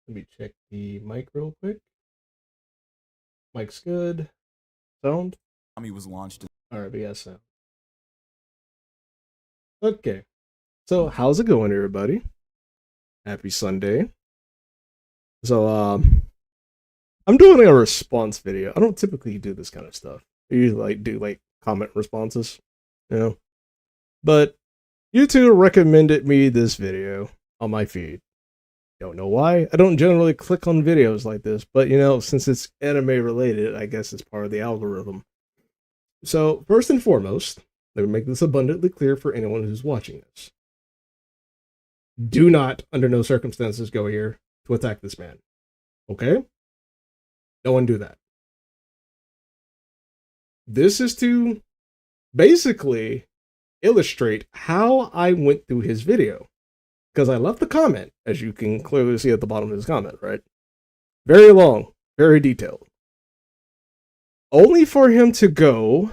Let me check the mic real quick. Mic's good. Sound? He was launched. Alright, we got sound. Okay. So, how's it going, everybody? Happy Sunday. So, I'm doing a response video. I don't typically do this kind of stuff. I usually do comment responses, you know. But YouTube recommended me this video on my feed. Don't know why. I don't generally click on videos like this, but since it's anime related, I guess it's part of the algorithm. So, first and foremost, let me make this abundantly clear for anyone who's watching this. Do not, under no circumstances, go here to attack this man. Okay? No one do that. This is to basically illustrate how I went through his video. Because I left the comment, as you can clearly see at the bottom of his comment, right? Very long, very detailed. Only for him to go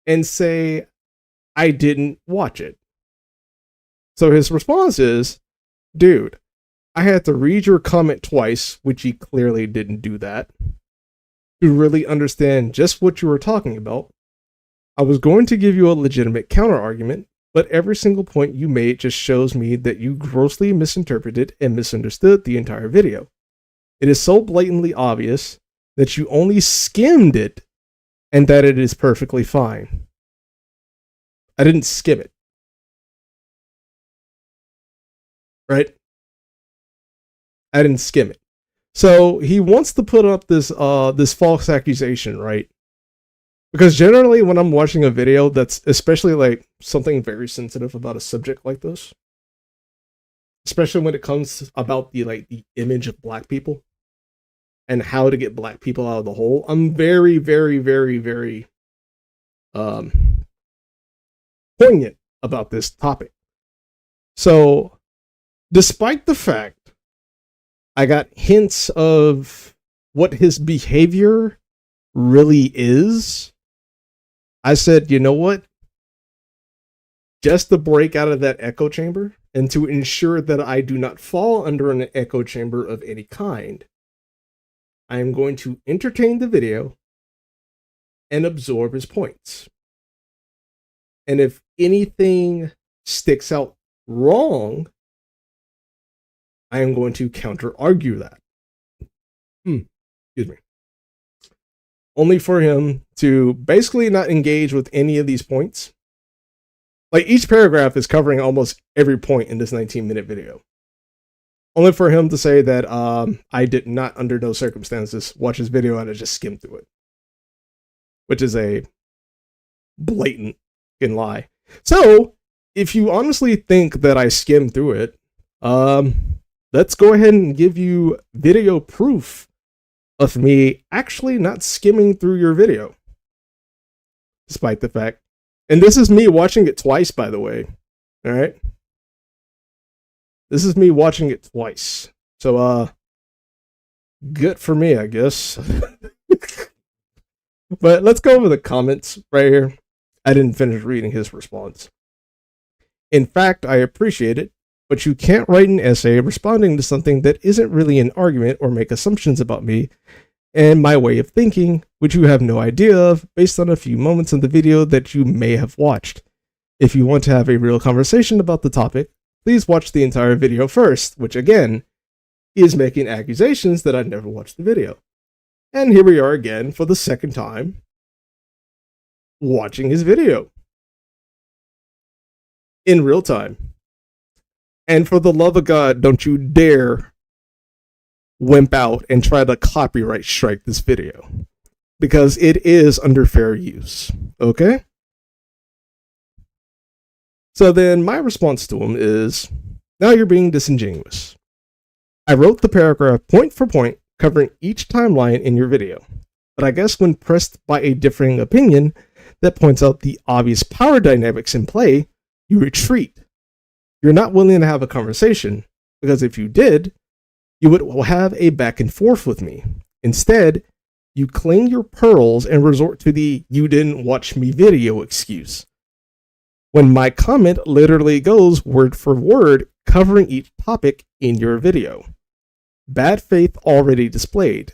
and say, I didn't watch it. So his response is, dude, I had to read your comment twice, which he clearly didn't do that, to really understand just what you were talking about. I was going to give you a legitimate counter-argument, but every single point you made just shows me that you grossly misinterpreted and misunderstood the entire video. It is so blatantly obvious that you only skimmed it and that it is perfectly fine. I didn't skim it. Right? I didn't skim it. So he wants to put up this false accusation, right? Because generally when I'm watching a video that's especially like something very sensitive about a subject like this, especially when it comes about the image of black people and how to get black people out of the hole, I'm very, very, very, very poignant about this topic. So despite the fact I got hints of what his behavior really is, I said, you know what? Just to break out of that echo chamber and to ensure that I do not fall under an echo chamber of any kind, I am going to entertain the video and absorb his points. And if anything sticks out wrong, I am going to counter argue that. Excuse me. Only for him to basically not engage with any of these points. Like, each paragraph is covering almost every point in this 19-minute video. Only for him to say that I did not, under no circumstances, watch his video and I just skimmed through it. Which is a blatant lie. So, if you honestly think that I skimmed through it, let's go ahead and give you video proof of me actually not skimming through your video. Despite the fact. And this is me watching it twice, by the way. Alright? This is me watching it twice. So, good for me, I guess. But let's go over the comments right here. I didn't finish reading his response. In fact, I appreciate it, but you can't write an essay responding to something that isn't really an argument or make assumptions about me and my way of thinking, which you have no idea of based on a few moments in the video that you may have watched. If you want to have a real conversation about the topic, please watch the entire video first, which again, is making accusations that I never watched the video. And here we are again for the second time, watching his video. In real time. And for the love of God, don't you dare wimp out and try to copyright strike this video. Because it is under fair use. Okay? So then my response to him is, now you're being disingenuous. I wrote the paragraph point for point covering each timeline in your video. But I guess when pressed by a differing opinion that points out the obvious power dynamics in play, you retreat. You're not willing to have a conversation, because if you did, you would have a back and forth with me. Instead, you cling your pearls and resort to the "you didn't watch me" video excuse. When my comment literally goes word for word, covering each topic in your video. Bad faith already displayed.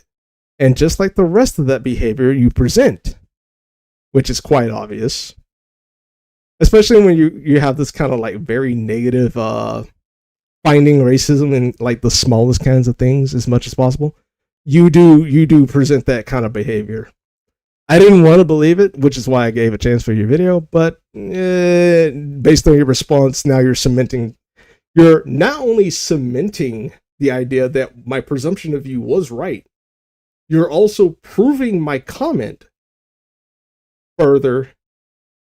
And just like the rest of that behavior you present, which is quite obvious, especially when you have this kind of like very negative finding racism in like the smallest kinds of things as much as possible, you do present that kind of behavior. I didn't want to believe it, which is why I gave a chance for your video, but based on your response, now you're not only cementing the idea that my presumption of you was right, you're also proving my comment further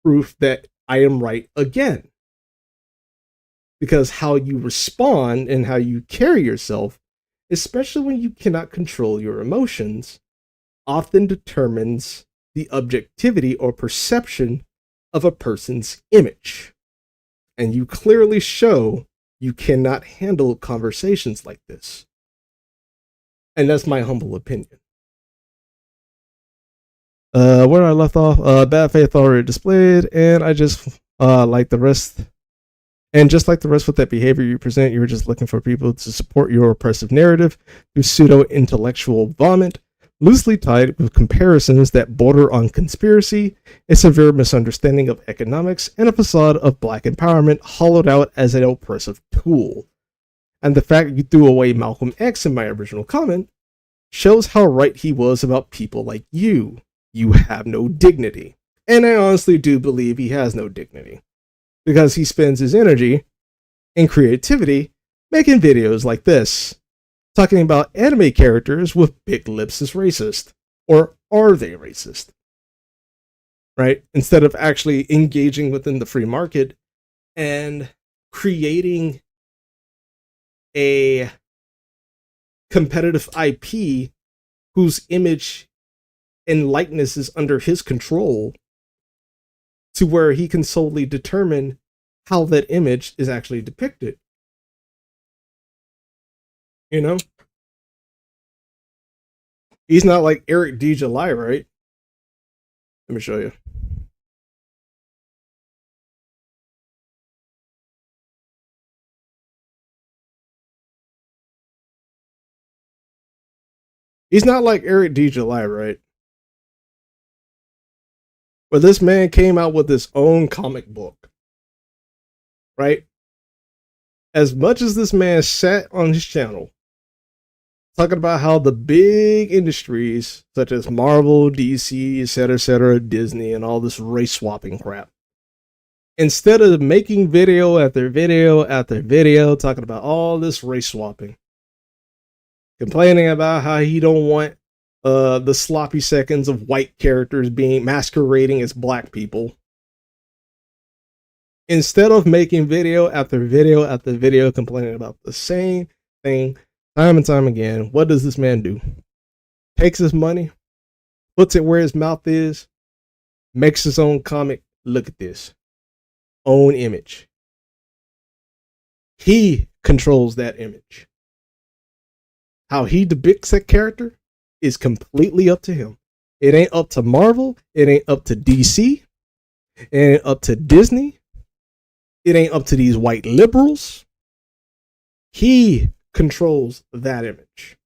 proof that I am right again. Because how you respond and how you carry yourself, especially when you cannot control your emotions, often determines the objectivity or perception of a person's image. And you clearly show you cannot handle conversations like this. And that's my humble opinion. Where I left off, bad faith already displayed, and I just like the rest. And just like the rest with that behavior you present, you're just looking for people to support your oppressive narrative through pseudo-intellectual vomit, loosely tied with comparisons that border on conspiracy, a severe misunderstanding of economics, and a facade of black empowerment hollowed out as an oppressive tool. And the fact you threw away Malcolm X in my original comment shows how right he was about people like you. You have no dignity. And I honestly do believe he has no dignity, because he spends his energy and creativity making videos like this, talking about anime characters with big lips is racist. Or are they racist? Right? Instead of actually engaging within the free market and creating a competitive IP whose image and likeness is under his control, to where he can solely determine how that image is actually depicted. You know? He's not like Eric D. July, right? Let me show you. He's not like Eric D. July, right? But this man came out with his own comic book, right? As much as this man sat on his channel talking about how the big industries such as Marvel, DC, etc., Disney, and all this race swapping crap, instead of making video after video after video talking about all this race swapping, complaining about how he don't want the sloppy seconds of white characters being masquerading as black people, instead of making video after video after video complaining about the same thing time and time again, what does this man do? Takes his money, puts it where his mouth is, makes his own comic. Look at this. Own image. He controls that image. How he depicts that character is completely up to him. It ain't up to Marvel. It ain't up to DC. It ain't up to Disney. It ain't up to these white liberals. He controls that image.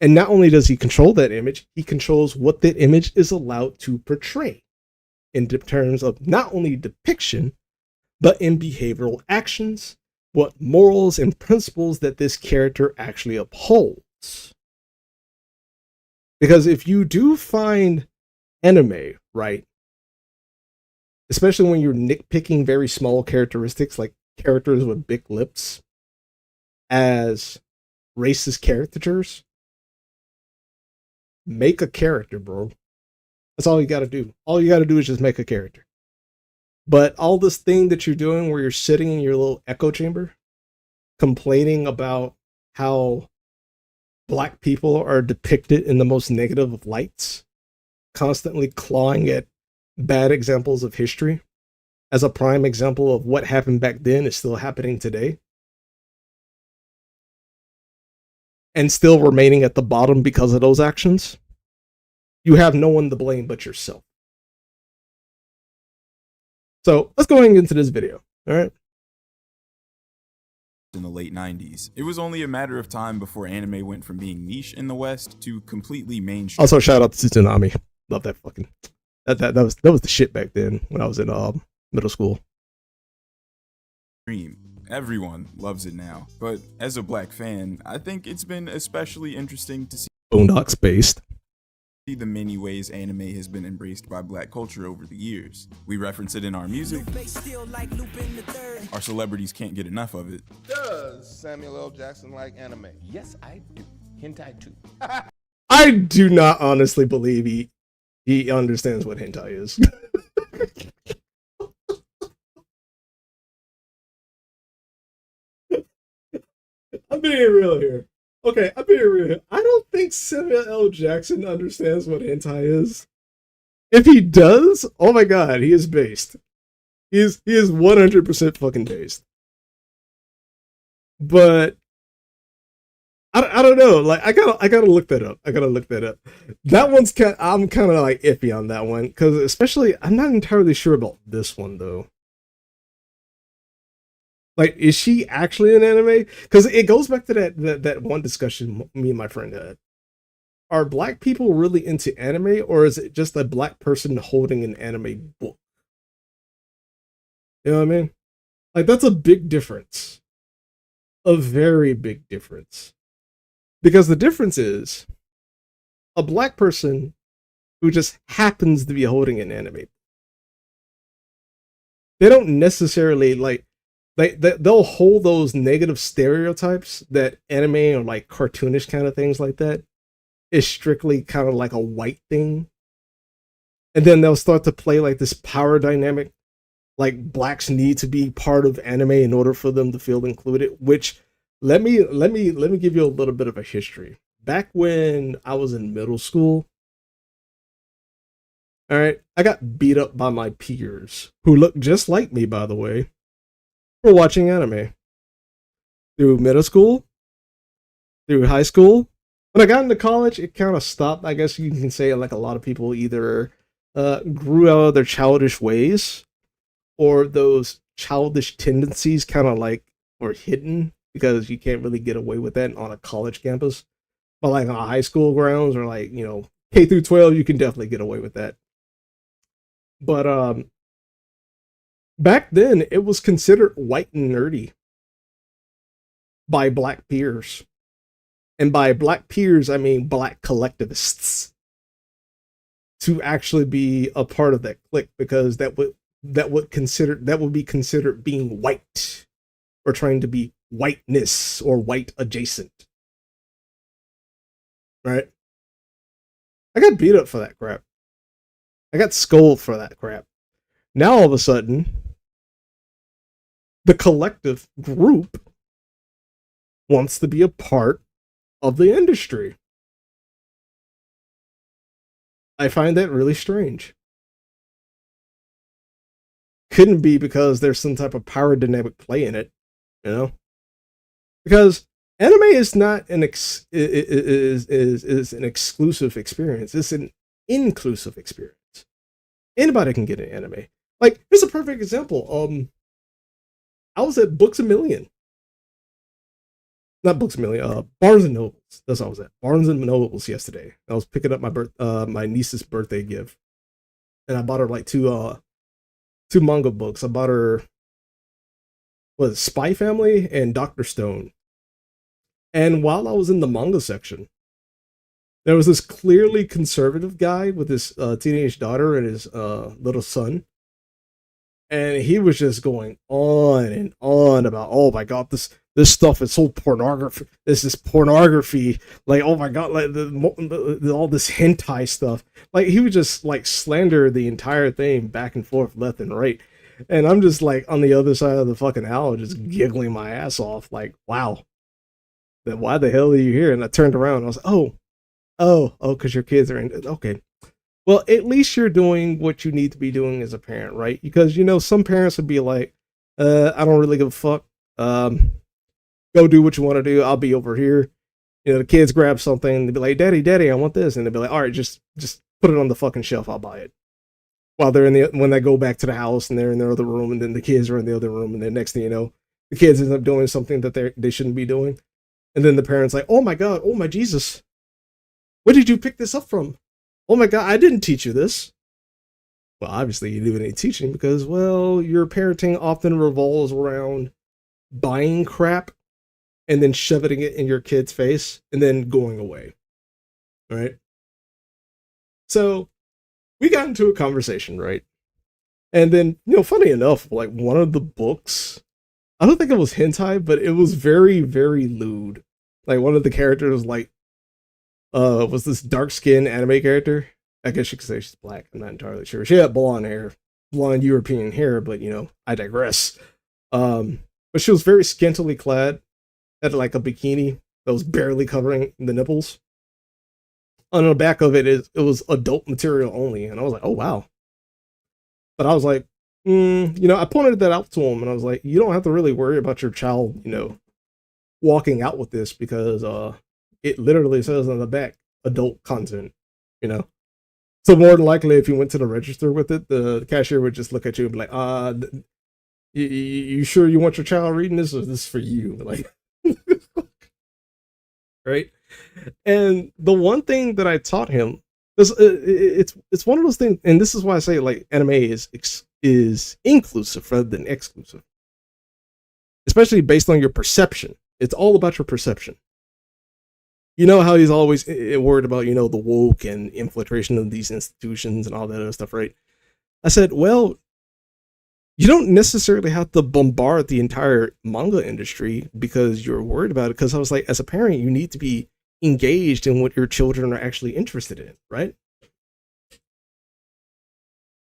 And not only does he control that image, he controls what that image is allowed to portray in terms of not only depiction, but in behavioral actions, what morals and principles that this character actually upholds. Because if you do find anime, right, especially when you're nitpicking very small characteristics like characters with big lips as racist caricatures, make a character, bro. That's all you got to do. All you got to do is just make a character. But all this thing that you're doing where you're sitting in your little echo chamber complaining about how black people are depicted in the most negative of lights, constantly clawing at bad examples of history as a prime example of what happened back then is still happening today, and still remaining at the bottom because of those actions, you have no one to blame but yourself. So let's go into this video, all right? In the late 90s. It was only a matter of time before anime went from being niche in the West to completely mainstream. Also, shout out to Tsunami. Love that fucking that was the shit back then when I was in middle school. Everyone loves it now, but as a black fan, I think it's been especially interesting to see Boondocks based. The many ways anime has been embraced by black culture over the years. We reference it in our music. Our celebrities can't get enough of it. Does Samuel L. Jackson like anime? Yes, I do. Hentai too. I do not honestly believe he understands what hentai is. I'm being real here. Okay, I'm being real here. I don't think Samuel L. Jackson understands what hentai is. If he does, oh my god, he is based. He is 100% fucking based. But I don't know. Like I gotta look that up. That one's I'm kind of like iffy on that one because especially I'm not entirely sure about this one though. Like, is she actually an anime? Because it goes back to that one discussion me and my friend had. Are black people really into anime, or is it just a black person holding an anime book? You know what I mean? Like, that's a big difference. A very big difference. Because the difference is, a black person who just happens to be holding an anime, they don't necessarily, like, they'll hold those negative stereotypes that anime or like cartoonish kind of things like that is strictly kind of like a white thing. And then they'll start to play like this power dynamic, like blacks need to be part of anime in order for them to feel included, which let me give you a little bit of a history. Back when I was in middle school, all right, I got beat up by my peers who looked just like me, by the way, for watching anime through middle school, through high school. When I got into college, it kind of stopped. I guess you can say like a lot of people either grew out of their childish ways, or those childish tendencies kind of like were hidden because you can't really get away with that on a college campus. But like on high school grounds or like, K through 12, you can definitely get away with that. But back then it was considered white and nerdy by black peers. And by black peers, I mean black collectivists, to actually be a part of that clique, because that would be considered being white or trying to be whiteness or white adjacent. Right? I got beat up for that crap. I got scolded for that crap. Now all of a sudden, the collective group wants to be a part of the industry. I find that really strange. Couldn't be because there's some type of power dynamic play in it, Because anime is not is an exclusive experience. It's an inclusive experience. Anybody can get an anime. Like, here's a perfect example. I was at Books A Million. Not Books A Million, Barnes and Nobles. That's what I was at. Barnes and Nobles yesterday. I was picking up my niece's birthday gift. And I bought her like two manga books. I bought her Spy Family and Dr. Stone. And while I was in the manga section, there was this clearly conservative guy with his teenage daughter and his little son. And he was just going on and on about, oh my god, this stuff is so pornography. This is pornography. Like, oh my god, like all this hentai stuff. Like, he would just like slander the entire thing back and forth, left and right. And I'm just like on the other side of the fucking aisle, just giggling my ass off. Like, wow, then why the hell are you here? And I turned around and I was like, oh, because your kids are in. Okay. Well, at least you're doing what you need to be doing as a parent, right? Because, some parents would be like, I don't really give a fuck. Go do what you want to do. I'll be over here. The kids grab something. They'd be like, Daddy, I want this. And they'd be like, all right, just put it on the fucking shelf. I'll buy it. While when they go back to the house and they're in their other room, and then the kids are in the other room. And then next thing you know, the kids end up doing something that they shouldn't be doing. And then the parents like, oh my God, oh my Jesus. Where did you pick this up from? Oh my god, I didn't teach you this. Well, obviously you didn't need teaching because, well, your parenting often revolves around buying crap and then shoving it in your kid's face and then going away. Right? So we got into a conversation, right? And then, funny enough, like one of the books, I don't think it was hentai, but it was very, very lewd. Like one of the characters, like, was this dark-skinned anime character. I guess you could say she's black. I'm not entirely sure. She had blonde European hair, but I digress. But she was very scantily clad, had like a bikini that was barely covering the nipples. On the back of it was adult material only, and I was like, oh wow. But I was like, I pointed that out to him, and I was like, you don't have to really worry about your child, walking out with this because it literally says on the back, adult content, So more than likely, if you went to the register with it, the cashier would just look at you and be like, you sure you want your child reading this, or is this for you? Like, right? And the one thing that I taught him, it's one of those things, and this is why I say, like, anime is inclusive rather than exclusive. Especially based on your perception. It's all about your perception. You know how he's always worried about, the woke and infiltration of these institutions and all that other stuff, right? I said, well, you don't necessarily have to bombard the entire manga industry because you're worried about it. Because I was like, as a parent, you need to be engaged in what your children are actually interested in, right?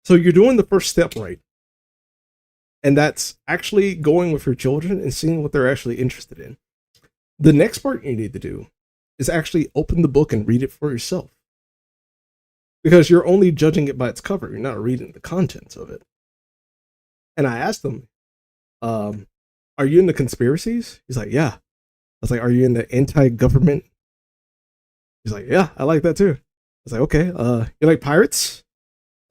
So you're doing the first step right. And that's actually going with your children and seeing what they're actually interested in. The next part you need to do is actually open the book and read it for yourself. Because you're only judging it by its cover. You're not reading the contents of it. And I asked him, are you into conspiracies? He's like, yeah. I was like, are you into anti-government He's like, yeah, I like that too. I was like, okay, you like pirates?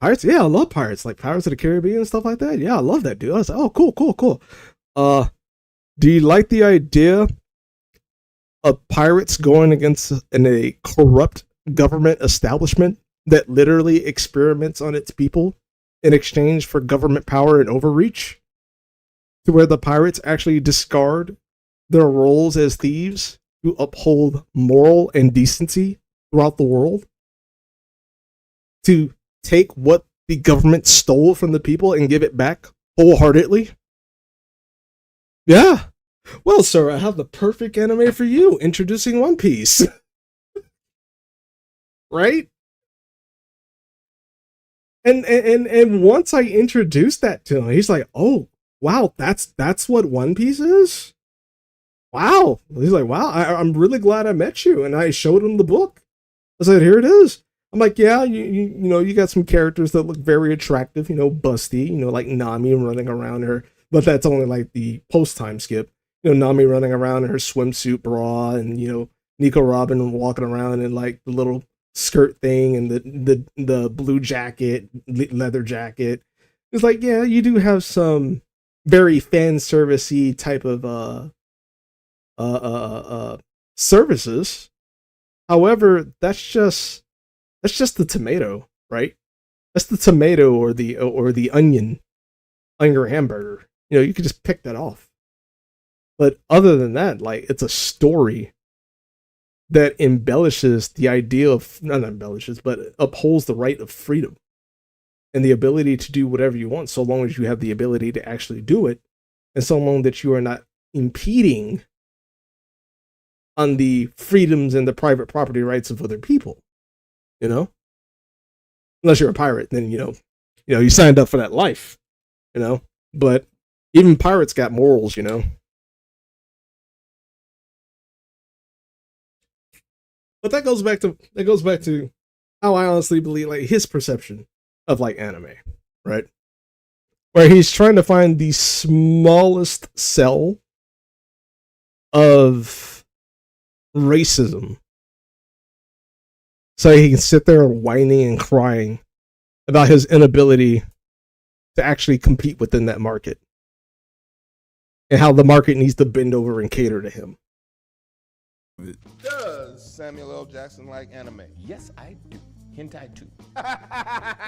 Pirates? Yeah, I love pirates. Like Pirates of the Caribbean and stuff like that. Yeah, I love that, dude. I was like, oh, cool, cool, cool. Do you like the idea of pirates going against a corrupt government establishment that literally experiments on its people in exchange for government power and overreach? To where the pirates actually discard their roles as thieves to uphold moral and decency throughout the world? To take what the government stole from the people and give it back wholeheartedly? Yeah. Well, sir, I have the perfect anime for you, introducing One Piece. Right? And once I introduced that to him, he's like, "Oh, wow, that's what One Piece is? Wow." He's like, "Wow, I'm really glad I met you." And I showed him the book. I said, "Here it is." I'm like, "Yeah, you know, you got some characters that look very attractive, you know, busty, you know, like Nami running around her, but that's only like the post time skip. You know, Nami running around in her swimsuit bra, and you know, Nico Robin walking around in like the little skirt thing and the blue jacket, leather jacket. It's like, yeah, you do have some very fan servicey type of services. However, that's just the tomato, right? That's the tomato or the onion on your hamburger. You know, you could just pick that off. But other than that, like, it's a story that embellishes the idea of, not embellishes, but upholds the right of freedom and the ability to do whatever you want, so long as you have the ability to actually do it, and so long that you are not impeding on the freedoms and the private property rights of other people. You know, unless you're a pirate, then you signed up for that life. You know, but even pirates got morals. You know. But that goes back to how I honestly believe, like, his perception of like anime, right? Where he's trying to find the smallest cell of racism, so he can sit there whining and crying about his inability to actually compete within that market, and how the market needs to bend over and cater to him. Does Samuel L. Jackson like anime? Yes, I do. Hentai too.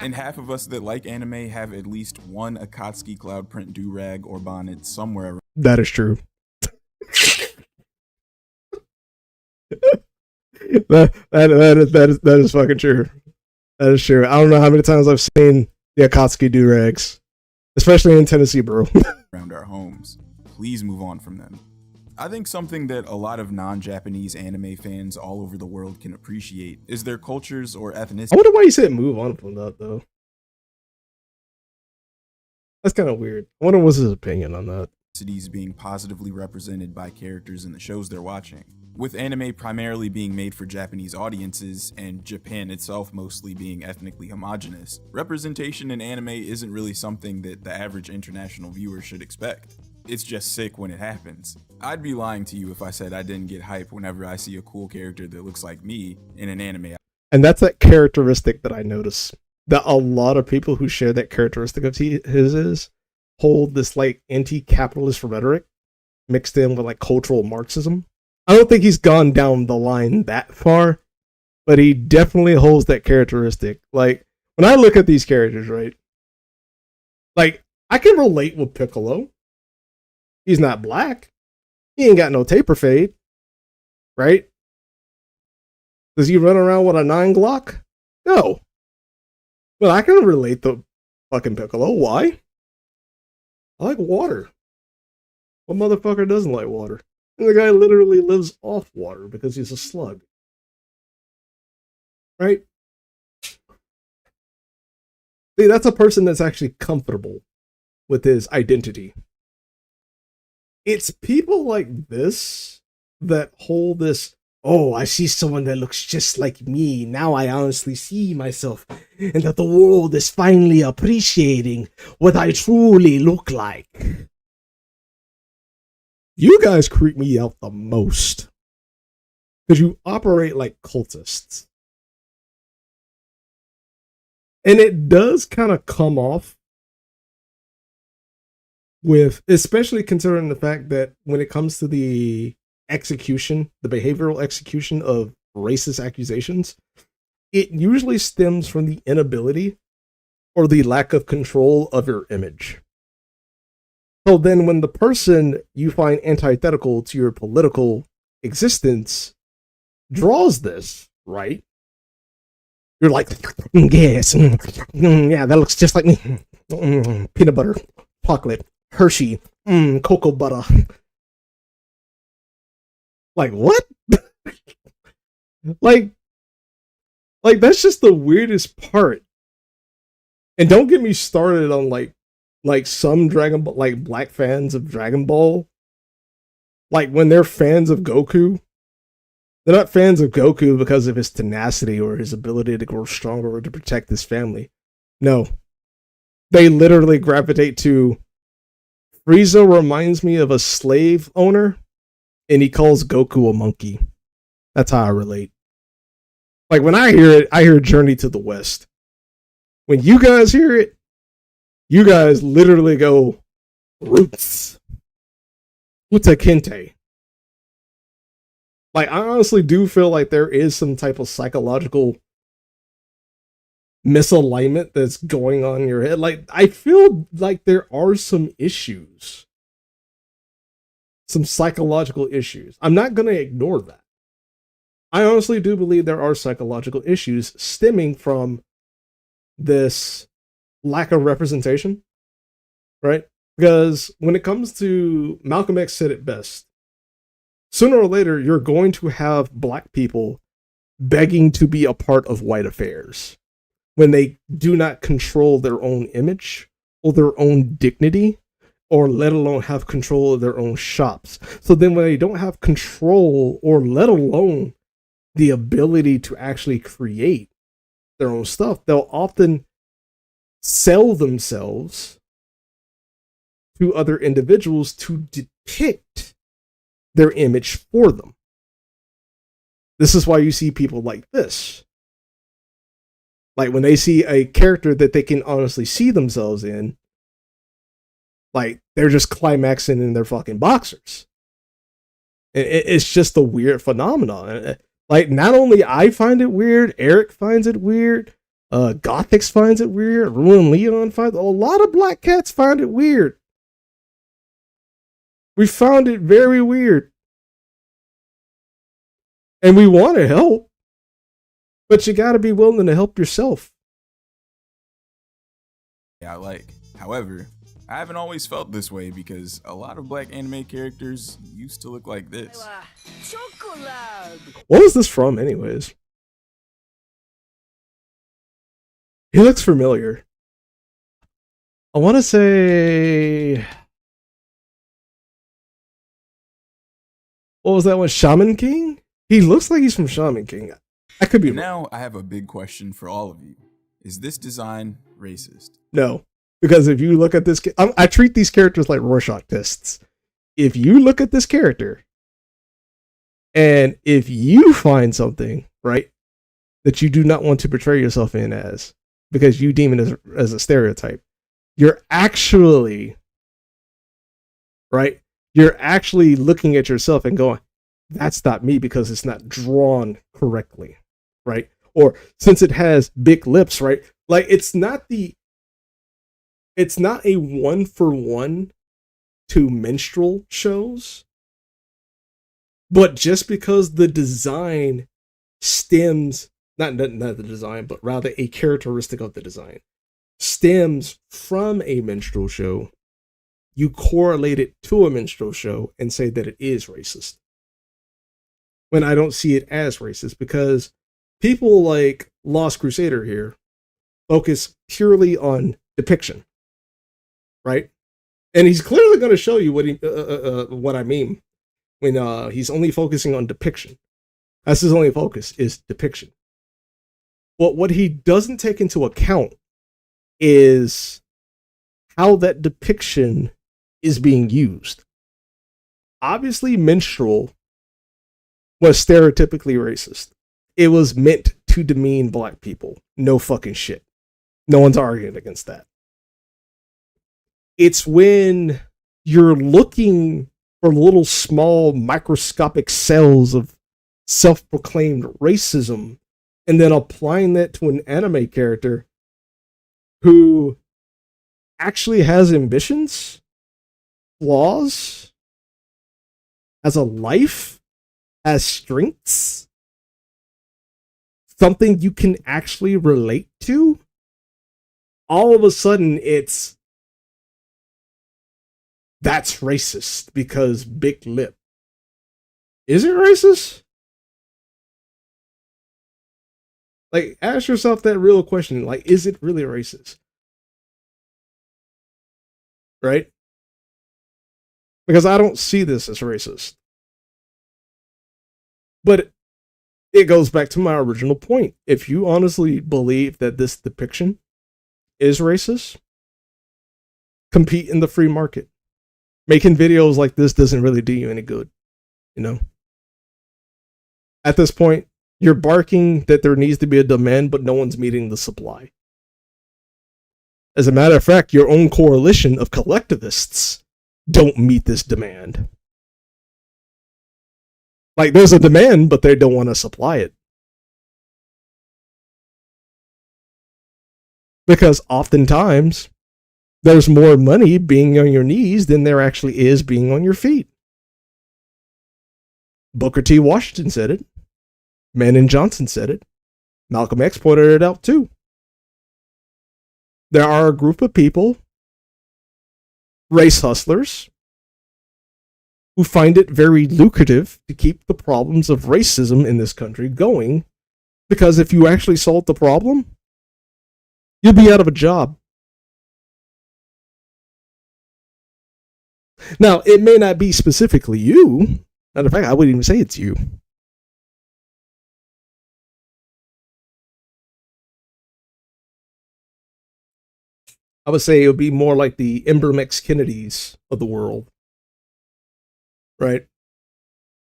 And half of us that like anime have at least one Akatsuki cloud print do-rag or bonnet somewhere. That is true. that is fucking true. That is true. I don't know how many times I've seen the Akatsuki do-rags, especially in Tennessee, bro. Around our homes. Please move on from them. I think something that a lot of non-Japanese anime fans all over the world can appreciate is their cultures or ethnicity. I wonder why you said move on from that, though. That's kind of weird. I wonder what's his opinion on that. Being positively represented by characters in the shows they're watching. With anime primarily being made for Japanese audiences, and Japan itself mostly being ethnically homogenous, representation in anime isn't really something that the average international viewer should expect. It's just sick when it happens. I'd be lying to you if I said I didn't get hype whenever I see a cool character that looks like me in an anime. And that's that characteristic that I notice, that a lot of people who share that characteristic of his hold this like anti-capitalist rhetoric mixed in with like cultural Marxism. I don't think he's gone down the line that far, but he definitely holds that characteristic. Like, when I look at these characters, right, like, I can relate with Piccolo. He's not black. He ain't got no taper fade, right? Does he run around with a 9 Glock? No. But I can relate to fucking Piccolo. Why? I like water. What motherfucker doesn't like water? And the guy literally lives off water because he's a slug. Right? See, that's a person that's actually comfortable with his identity. It's people like this that hold this, oh, I see someone that looks just like me. Now I honestly see myself, and that the world is finally appreciating what I truly look like. You guys creep me out the most. because you operate like cultists. And it does kind of come off with, especially considering the fact that when it comes to the execution, the behavioral execution of racist accusations, it usually stems from the inability or the lack of control of your image. So then when the person you find antithetical to your political existence draws this, right? You're like, yes, yeah, that looks just like me. Peanut butter, chocolate, Hershey, cocoa butter. Like, what? like that's just the weirdest part. And don't get me started on like some Dragon Ball, like black fans of Dragon Ball. Like when they're fans of Goku, they're not fans of Goku because of his tenacity or his ability to grow stronger or to protect his family. No. They literally gravitate to Frieza reminds me of a slave owner, and he calls Goku a monkey. That's how I relate. Like when I hear it, I hear Journey to the West. When you guys hear it, you guys literally go Roots. Uta Kente. Like, I honestly do feel like there is some type of psychological misalignment that's going on in your head. Like, I feel like there are some issues. Some psychological issues. I'm not going to ignore that. I honestly do believe there are psychological issues stemming from this lack of representation, right? Because when it comes to Malcolm X said it best, sooner or later, you're going to have black people begging to be a part of white affairs when they do not control their own image or their own dignity, or let alone have control of their own shops. So then when they don't have control, or let alone the ability to actually create their own stuff, they'll often sell themselves to other individuals to depict their image for them. This is why you see people like this. Like when they see a character that they can honestly see themselves in, like they're just climaxing in their fucking boxers. It's just a weird phenomenon. Like not only I find it weird, Eric finds it weird, Gothix finds it weird, Ruin Leon finds it, a lot of black cats find it weird. We found it very weird. And we want to help. But you gotta be willing to help yourself. Yeah, however, I haven't always felt this way because a lot of black anime characters used to look like this. What was this from, anyways? He looks familiar. I want to say... What was that one? Shaman King? He looks like he's from Shaman King. I could be wrong. Now I have a big question for all of you. Is this design racist? No. Because if you look at this... I treat these characters like Rorschach tests. If you look at this character, and if you find something, right, that you do not want to portray yourself in as, because you deem it as a stereotype, you're actually... Right? You're actually looking at yourself and going, that's not me because it's not drawn correctly, right? Or since it has big lips, right? Like it's not a 1-for-1 to minstrel shows, but just because the design stems, not the design, but rather a characteristic of the design stems from a minstrel show, you correlate it to a minstrel show and say that it is racist. When I don't see it as racist, because people like Lost Crusader here focus purely on depiction, right? And he's clearly going to show you what I mean when he's only focusing on depiction. That's his only focus, is depiction. But what he doesn't take into account is how that depiction is being used. Obviously, minstrel was stereotypically racist. It was meant to demean black people. No fucking shit. No one's arguing against that. It's when you're looking for little small microscopic cells of self-proclaimed racism and then applying that to an anime character who actually has ambitions, flaws, has a life, has strengths, something you can actually relate to. All of a sudden, that's racist because big lip. Is it racist? Like, ask yourself that real question. Like, is it really racist? Right? Because I don't see this as racist. But it goes back to my original point. If you honestly believe that this depiction is racist, compete in the free market. Making videos like this doesn't really do you any good, you know? At this point, you're barking that there needs to be a demand, but no one's meeting the supply. As a matter of fact, your own coalition of collectivists don't meet this demand. Like, there's a demand, but they don't want to supply it. Because oftentimes, there's more money being on your knees than there actually is being on your feet. Booker T. Washington said it. Manon Johnson said it. Malcolm X pointed it out too. There are a group of people, race hustlers, who find it very lucrative to keep the problems of racism in this country going, because if you actually solve the problem, you'll be out of a job. Now, it may not be specifically you. Matter of fact, I wouldn't even say it's you. I would say it would be more like the Ibram X. Kennedys of the world. Right?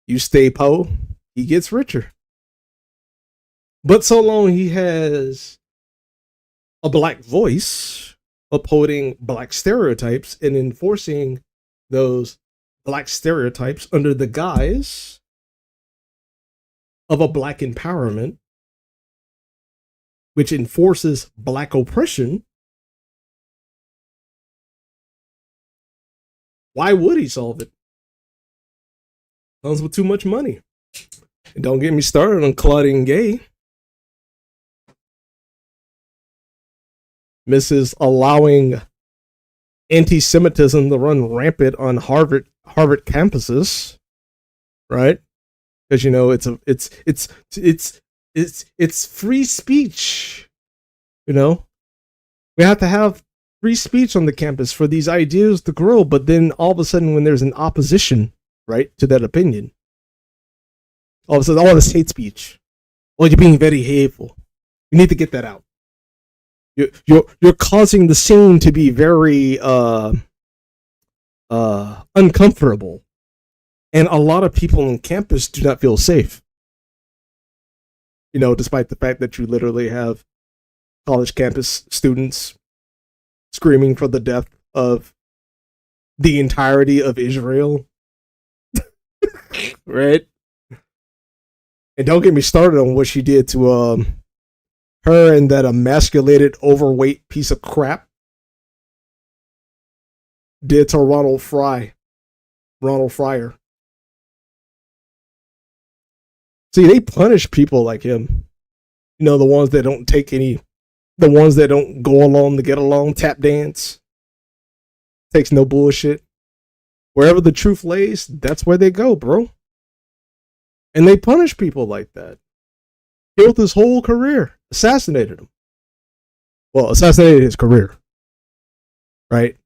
You stay po, he gets richer. But so long he has a black voice upholding black stereotypes and enforcing those black stereotypes under the guise of a black empowerment, which enforces black oppression, why would he solve it? Comes with too much money. And don't get me started on Claudine Gay. Mrs. allowing anti-Semitism to run rampant on Harvard campuses, right? Because you know it's free speech. You know, we have to have free speech on the campus for these ideas to grow. But then all of a sudden, when there's an opposition, right, to that opinion, all of a sudden, all this hate speech. Oh, you're being very hateful. You need to get that out. You're causing the scene to be very uncomfortable, and a lot of people on campus do not feel safe. You know, despite the fact that you literally have college campus students screaming for the death of the entirety of Israel, right? And don't get me started on what she did to her and that emasculated, overweight piece of crap did to Ronald Fryer. See, they punish people like him. You know, the ones that don't the ones that don't go along to get along, tap dance, takes no bullshit. Wherever the truth lays, that's where they go, bro. And they punish people like that. Killed his whole career. Assassinated him. Well, assassinated his career. Right?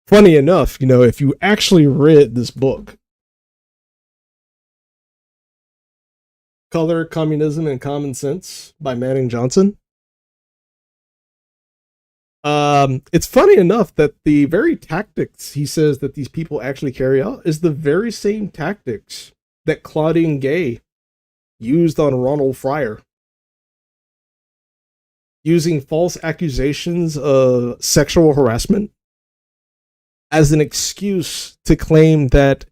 Funny enough, you know, if you actually read this book, Color, Communism, and Common Sense by Manning Johnson, It's funny enough that the very tactics he says that these people actually carry out is the very same tactics that Claudine Gay used on Ronald Fryer, using false accusations of sexual harassment as an excuse to claim that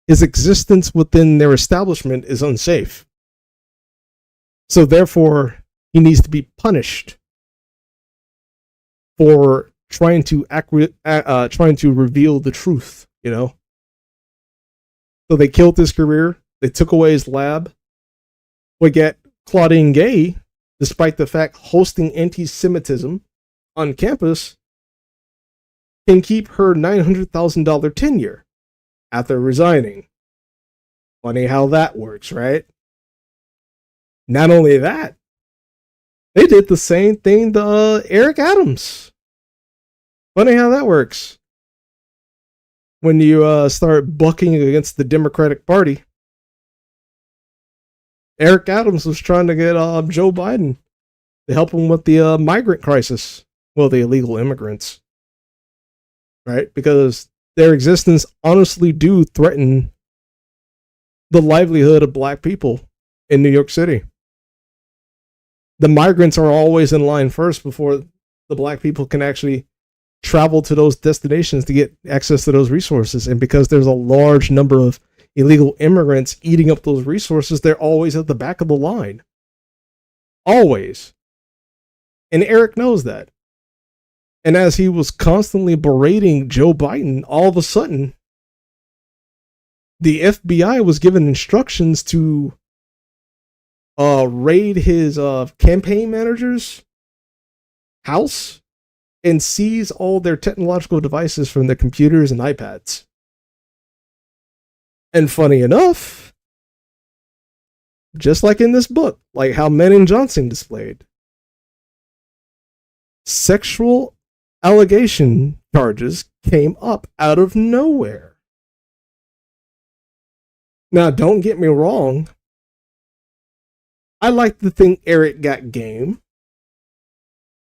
his existence within their establishment is unsafe. So therefore, he needs to be punished for trying to reveal the truth, you know? So they killed his career, they took away his lab, but yet Claudine Gay, despite the fact hosting anti-Semitism on campus, can keep her $900,000 tenure after resigning. Funny how that works, right? Not only that, they did the same thing to Eric Adams. Funny how that works. When you start bucking against the Democratic Party, Eric Adams was trying to get Joe Biden to help him with the migrant crisis. Well, the illegal immigrants. Right? Because their existence honestly do threaten the livelihood of black people in New York City. The migrants are always in line first before the black people can actually travel to those destinations to get access to those resources. And because there's a large number of illegal immigrants eating up those resources, they're always at the back of the line. Always. And Eric knows that. And as he was constantly berating Joe Biden, all of a sudden, the FBI was given instructions to raid his campaign manager's house and seize all their technological devices from their computers and iPads. And funny enough, just like in this book, like how Menon Johnson displayed, sexual allegation charges came up out of nowhere. Now, don't get me wrong. I like to think Eric got game.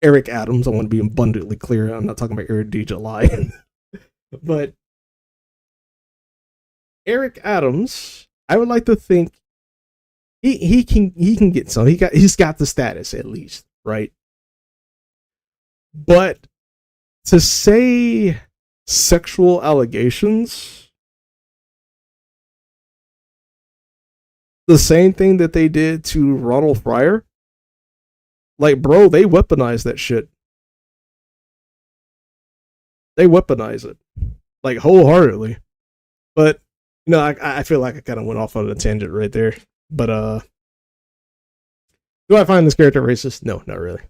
Eric Adams, I want to be abundantly clear. I'm not talking about Eric D. July. But Eric Adams, I would like to think he can get some. He's got the status at least, right? But to say sexual allegations, the same thing that they did to Ronald Fryer, like, bro, they weaponize that shit. They weaponize it, like, wholeheartedly. But, you know, I feel like I kind of went off on a tangent right there. But, do I find this character racist? No, not really.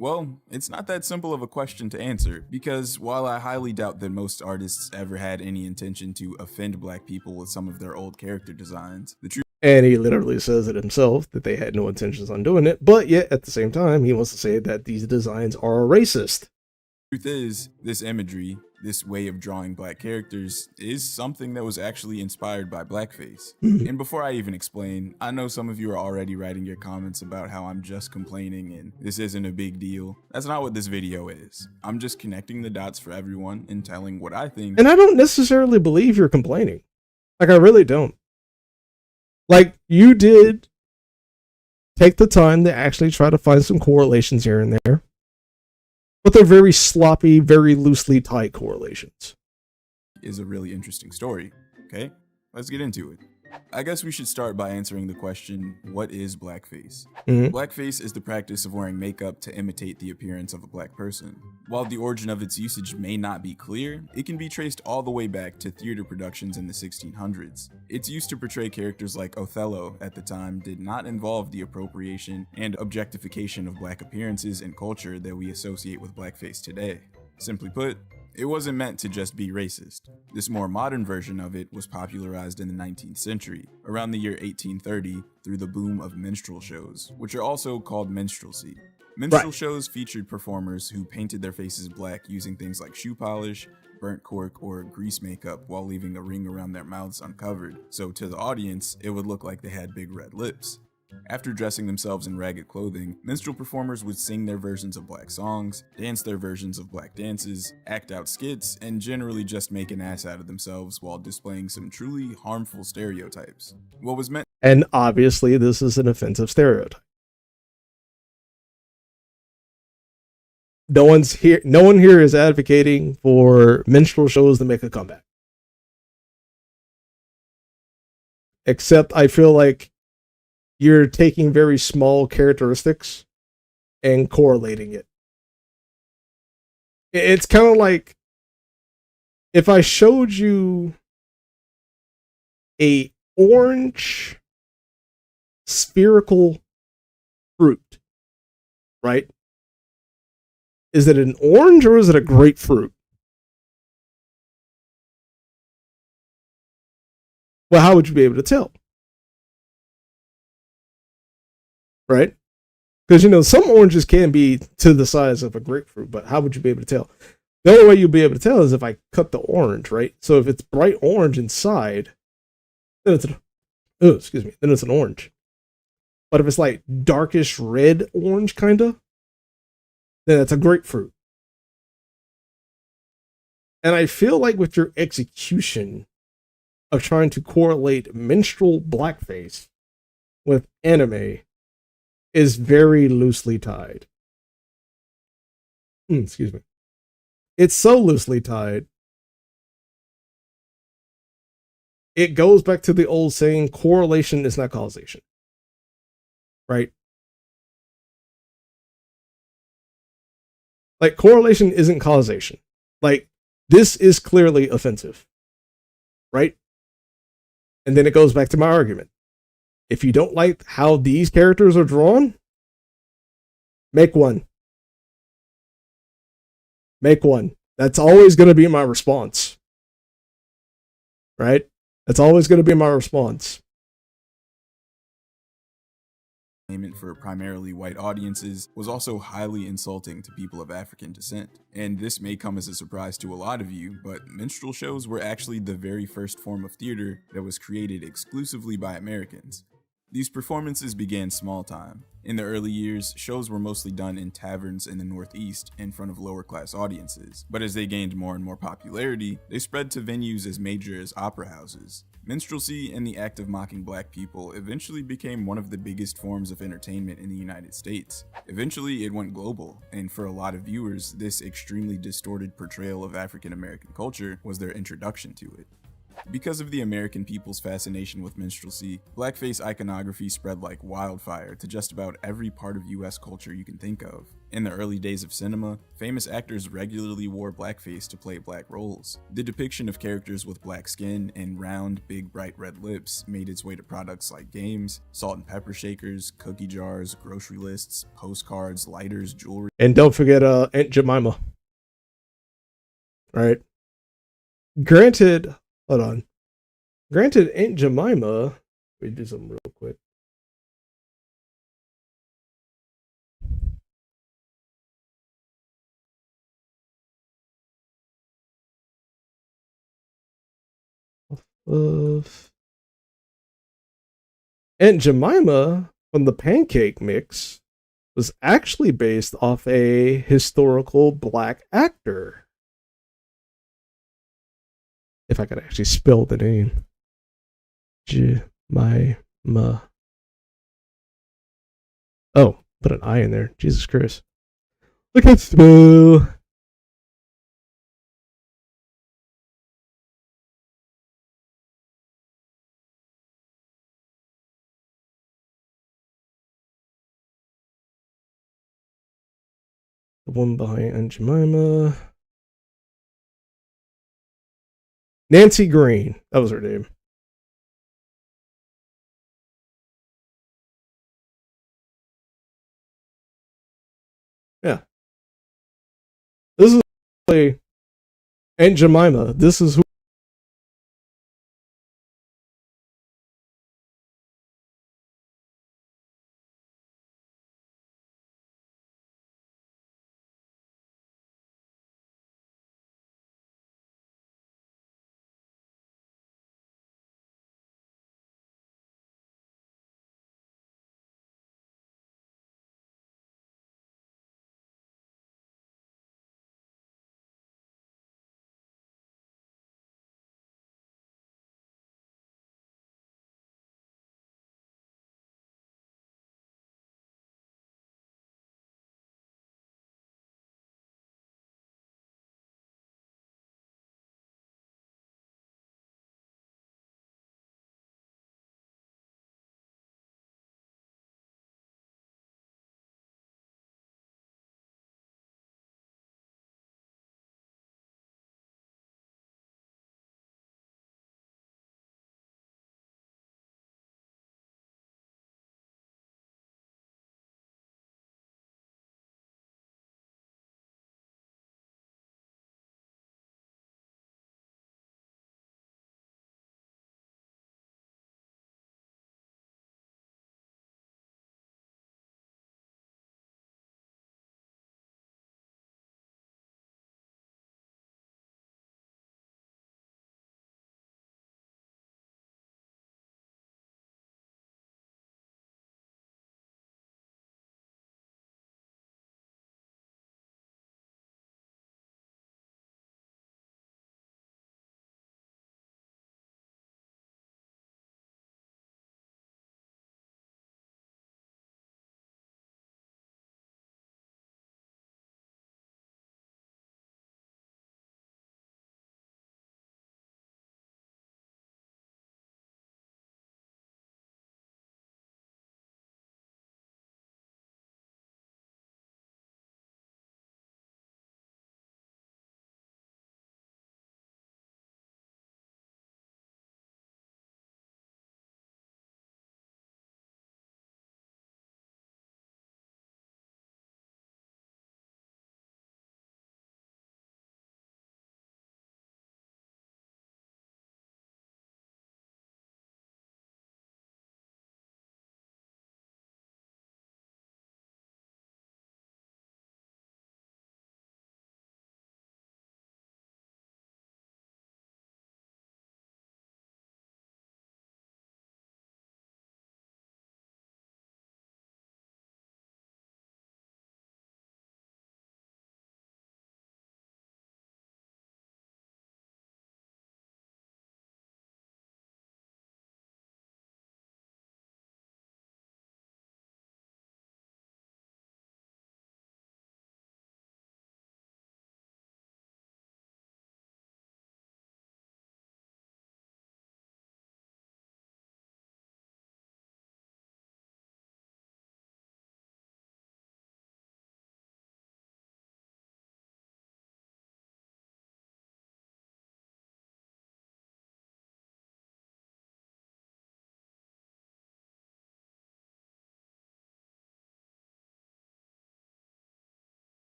Well, it's not that simple of a question to answer, because while I highly doubt that most artists ever had any intention to offend black people with some of their old character designs, the truth And he literally says it himself that they had no intentions on doing it, but yet at the same time, he wants to say that these designs are racist. is, this imagery, this way of drawing black characters, is something that was actually inspired by Blackface. And before I even explain, I know some of you are already writing your comments about how I'm just complaining and this isn't a big deal. That's not what this video is. I'm just connecting the dots for everyone and telling what I think. And I don't necessarily believe you're complaining. Like, I really don't. Like, you did take the time to actually try to find some correlations here and there. But they're very sloppy, very loosely tied correlations. Is a really interesting story. Okay, let's get into it. I guess we should start by answering the question, what is blackface? Blackface is the practice of wearing makeup to imitate the appearance of a black person. While the origin of its usage may not be clear, it can be traced all the way back to theater productions in the 1600s. Its use to portray characters like Othello at the time did not involve the appropriation and objectification of black appearances and culture that we associate with blackface today. Simply put, it wasn't meant to just be racist. This more modern version of it was popularized in the 19th century, around the year 1830, through the boom of minstrel shows, which are also called minstrelsy. Minstrel shows featured performers who painted their faces black using things like shoe polish, burnt cork, or grease makeup while leaving a ring around their mouths uncovered, so to the audience, it would look like they had big red lips. After dressing themselves in ragged clothing, minstrel performers would sing their versions of black songs, dance their versions of black dances, act out skits, and generally just make an ass out of themselves while displaying some truly harmful stereotypes. What was meant And obviously, this is an offensive stereotype. No one here is advocating for minstrel shows to make a comeback. Except I feel like you're taking very small characteristics and correlating it. It's kind of like if I showed you a orange spherical fruit, right? Is it an orange or is it a grapefruit? Well, how would you be able to tell? Right? Because, you know, some oranges can be to the size of a grapefruit, but how would you be able to tell? The only way you'll be able to tell is if I cut the orange, right? So if it's bright orange inside, then it's then it's an orange. But if it's like darkish red orange, kind of, then it's a grapefruit. And I feel like with your execution of trying to correlate minstrel blackface with anime is very loosely tied. Excuse me. It's so loosely tied. It goes back to the old saying, correlation is not causation. Right? Like, correlation isn't causation. Like, this is clearly offensive. Right? And then it goes back to my argument. If you don't like how these characters are drawn, make one. Make one. That's always going to be my response. Right? That's always going to be my response. For primarily white audiences was also highly insulting to people of African descent. And this may come as a surprise to a lot of you, but minstrel shows were actually the very first form of theater that was created exclusively by Americans. These performances began small time. In the early years, shows were mostly done in taverns in the Northeast in front of lower class audiences, but as they gained more and more popularity, they spread to venues as major as opera houses. Minstrelsy and the act of mocking black people eventually became one of the biggest forms of entertainment in the United States. Eventually, it went global, and for a lot of viewers, this extremely distorted portrayal of African American culture was their introduction to it. Because of the American people's fascination with minstrelsy, blackface iconography spread like wildfire to just about every part of US culture you can think of. In the early days of cinema, famous actors regularly wore blackface to play black roles. The depiction of characters with black skin and round, big, bright red lips made its way to products like games, salt and pepper shakers, cookie jars, grocery lists, postcards, lighters, jewelry. And don't forget Aunt Jemima. Right? Granted, Aunt Jemima, let me do something real quick. Aunt Jemima from the Pancake Mix was actually based off a historical black actor. If I could actually spell the name. Jemima. Oh, put an I in there. Jesus Christ. Look at spell. The one behind Aunt Jemima. Nancy Green. That was her name. Yeah. This is Aunt Jemima. This is who